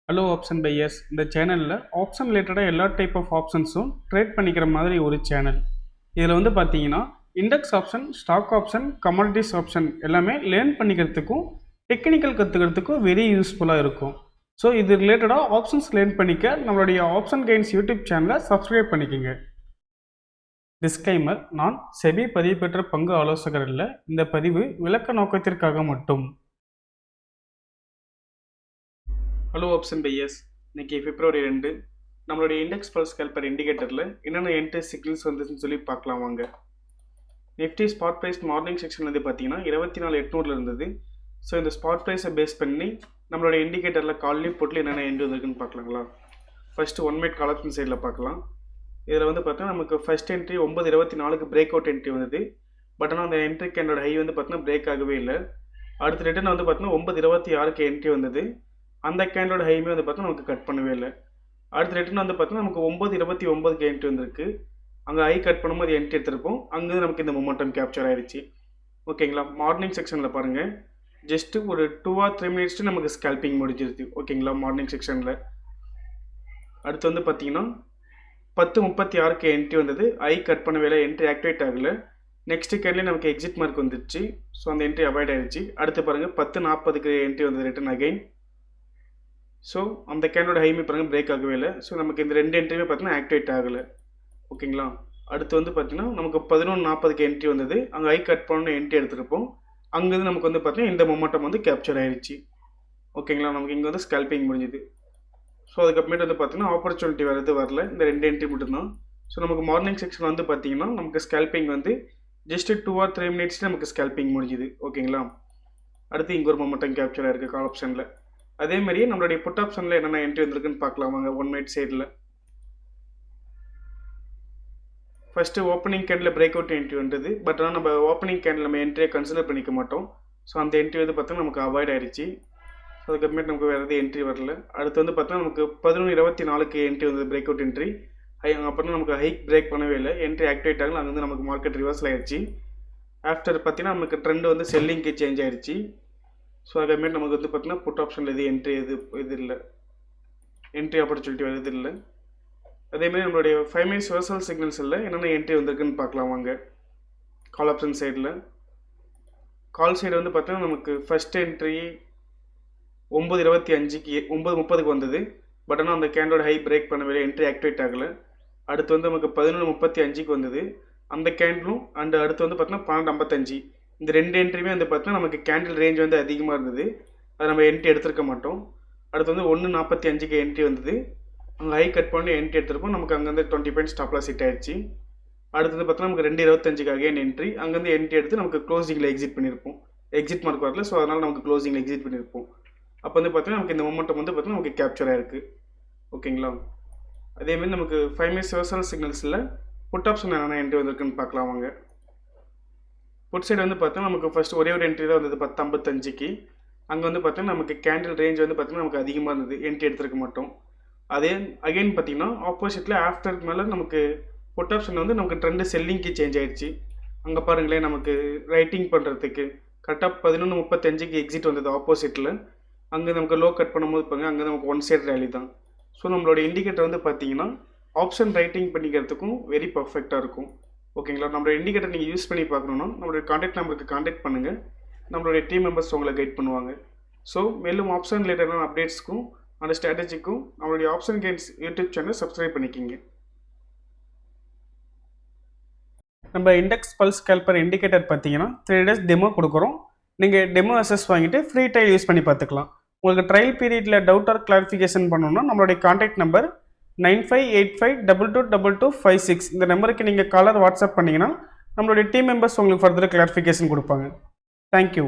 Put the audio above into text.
Hello option buyers. இந்த சேனலில் option ரிலேட்டடாக எல்லா டைப் ஆஃப் ஆப்ஷன்ஸும் ட்ரேட் பண்ணிக்கிற மாதிரி ஒரு சேனல். இதில் வந்து பார்த்தீங்கன்னா index option, stock option, commodities option எல்லாமே லேர்ன் பண்ணிக்கிறதுக்கும் டெக்னிக்கல் கற்றுக்கிறதுக்கும் வெரி யூஸ்ஃபுல்லாக இருக்கும். ஸோ இது ரிலேட்டடாக ஆப்ஷன்ஸ் லேர்ன் பண்ணிக்க நம்மளுடைய ஆப்ஷன் கைன்ஸ் யூடியூப் சேனலை சப்ஸ்கிரைப் பண்ணிக்கோங்க. டிஸ்க்ளைமர்: நான் செபி பதிவு பெற்ற பங்கு ஆலோசகர் இல்லை. இந்த பதிவு விளக்க நோக்கத்திற்காக மட்டும். Hello option buyers. இன்னைக்கு February 2 நம்மளுடைய இண்டெக்ஸ் பல்ஸ் ஸ்கேல்பர் இண்டிகேட்டரில் என்னென்ன என்ட்ரி சிக்னல்ஸ் வந்துச்சுன்னு சொல்லி பார்க்கலாம் வாங்க. Nifty spot price morning section வந்து பார்த்தீங்கன்னா 24,800 இருந்தது. ஸோ இந்த ஸ்பாட் ப்ரைஸை பேஸ் பண்ணி நம்மளுடைய இண்டிகேட்டரில் கால்லையும் போட்டில் என்னென்ன என்ட்ரி வந்துருக்குன்னு பார்க்கலாங்களா. ஃபஸ்ட்டு 1 மினிட் கால் ஆப்ஷன் சைடில் பார்க்கலாம். இதில் வந்து பார்த்தீங்கன்னா நமக்கு ஃபஸ்ட் என்ட்ரி 9:24க்கு பிரேக் அவுட் என்ட்ரி வந்தது. பட் ஆனால் அந்த என்ட்ரி கேண்டோட ஹை வந்து பார்த்தீங்கன்னா பிரேக் ஆகவே இல்லை. அடுத்த ரிட்டர்ன் வந்து பார்த்தீங்கன்னா 9:26க்கு என்ட்ரி வந்தது. அந்த கேண்டோட ஹைமே வந்து பார்த்தா நமக்கு கட் பண்ணவே இல்லை. அடுத்த ரிட்டர்ன் வந்து பார்த்தீங்கன்னா நமக்கு 9:29க்கு என்ட்ரி வந்திருக்கு. அங்கே ஹை கட் பண்ணும்போது என்ட்ரி எடுத்திருப்போம். அங்கே நமக்கு இந்த மொமெண்டம் கேப்சர் ஆயிடுச்சு. ஓகேங்களா. மார்னிங் செக்ஷனில் பாருங்கள், ஜஸ்ட்டு ஒரு 2 or 3 மினிட்ஸ்ட்டு நமக்கு ஸ்கேல்பிங் முடிஞ்சிருது. ஓகேங்களா. மார்னிங் செக்ஷனில் அடுத்து வந்து பார்த்தீங்கன்னா 10:36க்கு என்ட்ரி வந்தது. ஹை கட் பண்ணவே இல்லை, என்ட்ரி ஆக்டிவேட் ஆகலை. நெக்ஸ்ட் கேண்ட்லேயே நமக்கு எக்ஸிட் மார்க் வந்துடுச்சு. ஸோ அந்த என்ட்ரி அவாய்ட் ஆகிடுச்சு. அடுத்து பாருங்கள் 10:40க்கு என்ட்ரி வந்தது ரிட்டர்ன் அகைன். ஸோ அந்த கேண்டோட ஹைமே பாருங்கள் பிரேக் ஆகவே இல்லை. ஸோ நமக்கு இந்த ரெண்டு என்ட்ரியுமே பார்த்தீங்கன்னா ஆக்டிவேட் ஆகலை. ஓகேங்களா. அடுத்து வந்து பார்த்தீங்கன்னா நமக்கு 11:40க்கு என்ட்ரி வந்தது. அங்கே ஹை கட் பண்ணணும் என்ட்ரி எடுத்துருப்போம். அங்கேருந்து நமக்கு வந்து பார்த்தீங்கன்னா இந்த மொமெண்டம் வந்து கேப்சர் ஆயிடுச்சு. ஓகேங்களா. நமக்கு இங்கே வந்து ஸ்கேல்பிங் முடிஞ்சுது. ஸோ அதுக்கப்புறமேட்டு வந்து பார்த்தீங்கன்னா ஆப்பர்ச்சுனிட்டி வரல. இந்த ரெண்டு என்ட்ரி மட்டும்தான். ஸோ நமக்கு மார்னிங் செக்ஷன் வந்து பார்த்தீங்கன்னா நமக்கு ஸ்கேல்பிங் வந்து ஜஸ்ட் 2 or 3 மினிட்ஸில் நமக்கு ஸ்கேல்பிங் முடிஞ்சுது. ஓகேங்களா. அடுத்து இங்கே ஒரு மொமெண்டம் கேப்சர் ஆயிருக்கு கால் ஆப்ஷனில். அதே மாதிரியே நம்மளுடைய புட் ஆப்ஷனில் என்னென்ன என்ட்ரி வந்திருக்குன்னு பார்க்கலாம் வாங்க. 1 மினிட் சைடில் first opening candle break out entry வந்தது. பட் ஆனால் நம்ம ஓப்பனிங் கேண்டில் நம்ம என்ட்ரியை கன்சிடர் பண்ணிக்க மாட்டோம். ஸோ அந்த என்ட்ரி வந்து பார்த்தீங்கன்னா நமக்கு அவாய்ட் ஆயிடுச்சு. ஸோ அதுக்கப்புறமேட்டு நமக்கு வேறு எதுவும் என்ட்ரி வரல. அடுத்து வந்து பார்த்தீங்கன்னா நமக்கு 11:24க்கு என்ட்ரி வந்தது பிரேக் அவுட் என்ட்ரி. அப்புறம் நமக்கு ஹைக் பிரேக் பண்ணவே இல்லை, என்ட்ரி ஆக்டிவேட் ஆகல. அங்கே வந்து நமக்கு மார்க்கெட் ரிவர்சல் ஆயிடுச்சு. ஆஃப்டர் பார்த்தீங்கன்னா நமக்கு ட்ரெண்ட் வந்து செல்லிங்க்கு சேஞ்ச் ஆயிடுச்சு. ஸோ அதுமாரி நமக்கு வந்து பார்த்தீங்கன்னா புட் ஆப்ஷனில் இது இல்லை, என்ட்ரி ஆப்பர்ச்சுனிட்டி வருது இல்லை. அதேமாதிரி நம்மளுடைய 5 மினிட்ஸ் ரிவர்சல் சிக்னல்ஸில் என்னென்ன என்ட்ரி வந்திருக்குன்னு பார்க்கலாம் வாங்க. கால் ஆப்ஷன் சைடில் கால் சைடு வந்து பார்த்தீங்கன்னா நமக்கு ஃபஸ்ட் என்ட்ரி 9:25க்கு 9:30க்கு வந்தது. பட் ஆனால் அந்த கேண்டோட ஹை பிரேக் பண்ணவே, என்ட்ரி ஆக்டிவேட் ஆகலை. அடுத்து வந்து நமக்கு 11:35க்கு வந்தது. அந்த கேண்டிலும் அண்ட் அடுத்து வந்து பார்த்தீங்கன்னா 12:55. இந்த ரெண்டு என்ட்ரியுமே வந்து பார்த்தீங்கன்னா நமக்கு கேண்டில் ரேஞ்ச் வந்து அதிகமாக இருந்தது. அதை நம்ம என்ட்ரி எடுத்துருக்க மாட்டோம். அடுத்து வந்து 1:45க்கு என்ட்ரி வந்தது. அங்கே ஹை கட் பண்ணி என்ட்ரி எடுத்திருப்போம். நமக்கு அங்கேருந்து 20 பாயிண்ட் ஸ்டாப் லாஸ் ஹிட் ஆயிடுச்சு. அடுத்து வந்து பார்த்தீங்கன்னா நமக்கு 2:25க்கு அகைன் என்ட்ரி. அங்கேருந்து என்ட்ரி எடுத்து நமக்கு க்ளோசிங்கில் எக்ஸிட் பண்ணியிருப்போம். எக்ஸிட் மார்க் வரல. ஸோ அதனால் நமக்கு க்ளோசிங்கில் எக்ஸிட் பண்ணியிருப்போம். அப்போ வந்து பார்த்தீங்கன்னா நமக்கு இந்த மொமெண்டம் வந்து பார்த்தீங்கன்னா நமக்கு கேப்சர் ஆயிருக்கு. ஓகேங்களா. அதேமாதிரி நமக்கு 5 மினிட்ஸ் ரிவர்சல் சிக்னல்ஸில் புட் ஆப்ஷன் என்னென்ன என்ட்ரி வந்திருக்குன்னு பார்க்கலாம் வாங்க. புட் சைடு வந்து பார்த்தீங்கன்னா நமக்கு ஃபஸ்ட் ஒரே ஒரு என்ட்ரி தான் வந்தது 10:55க்கு. அங்கே வந்து பார்த்தீங்கன்னா நமக்கு கேண்டில் ரேஞ்ச் வந்து பார்த்தீங்கன்னா நமக்கு அதிகமாக இருந்தது, என்ட்ரி எடுத்துருக்க மாட்டோம். அதே அகைன் பார்த்தீங்கன்னா ஆப்போசிட்டில் ஆஃப்டர் மேலே நமக்கு புட் ஆப்ஷன் வந்து நமக்கு ட்ரெண்டு செல்லிங்க்கு சேஞ்ச் ஆயிடுச்சு. அங்கே பாருங்களேன், நமக்கு ரைட்டிங் பண்ணுறதுக்கு கரெக்டாக 11:35க்கு எக்ஸிட் வந்தது ஆப்போசிட்டில். அங்கே நமக்கு லோ கட் பண்ணும்போது பாருங்கள், அங்கே நமக்கு ஒன் சைட் ரேலி தான். ஸோ நம்மளோட இண்டிகேட்டர் வந்து பார்த்தீங்கன்னா ஆப்ஷன் ரைட்டிங் பண்ணிக்கிறதுக்கும் வெரி பர்ஃபெக்டாக இருக்கும். ஓகேங்களா. நம்மளோட இண்டிகேட்டர் நீங்கள் யூஸ் பண்ணி பார்க்கணுன்னா நம்மளுடைய கான்டாக்ட் நம்பருக்கு கான்டாக்ட் பண்ணுங்கள். நம்மளுடைய டீம் மெம்பர்ஸ் உங்களை கைட் பண்ணுவாங்க. ஸோ மேலும் ஆப்ஷன் ரிலேட்டடான அப்டேட்ஸ்க்கும் அந்த ஸ்ட்ராட்டஜிக்கும் நம்மளுடைய option gains YouTube channel subscribe பண்ணிக்கிங்க. நம்ம இண்டெக்ஸ் பல்ஸ் ஸ்கேல்பர் இண்டிகேட்டர் பார்த்தீங்கன்னா 3 days டெமோ கொடுக்குறோம். நீங்கள் டெமோ அசஸ் வாங்கிட்டு ஃப்ரீ ட்ரையல் யூஸ் பண்ணி பார்த்துக்கலாம். உங்களுக்கு ட்ரையல் பீரியடில் டவுட் ஆர் கிளாரிஃபிகேஷன் பண்ணணும்னா நம்மளுடைய கான்டாக்ட் நம்பர் 9585222256 இந்த நம்பருக்கு நீங்கள் காலர் வாட்ஸ்அப் பண்ணிங்கன்னா நம்மளுடைய டீம் மெம்பர்ஸ் உங்களுக்கு ஃபர்தர் கிளாரிஃபிகேஷன் கொடுப்பாங்க. தேங்க்யூ.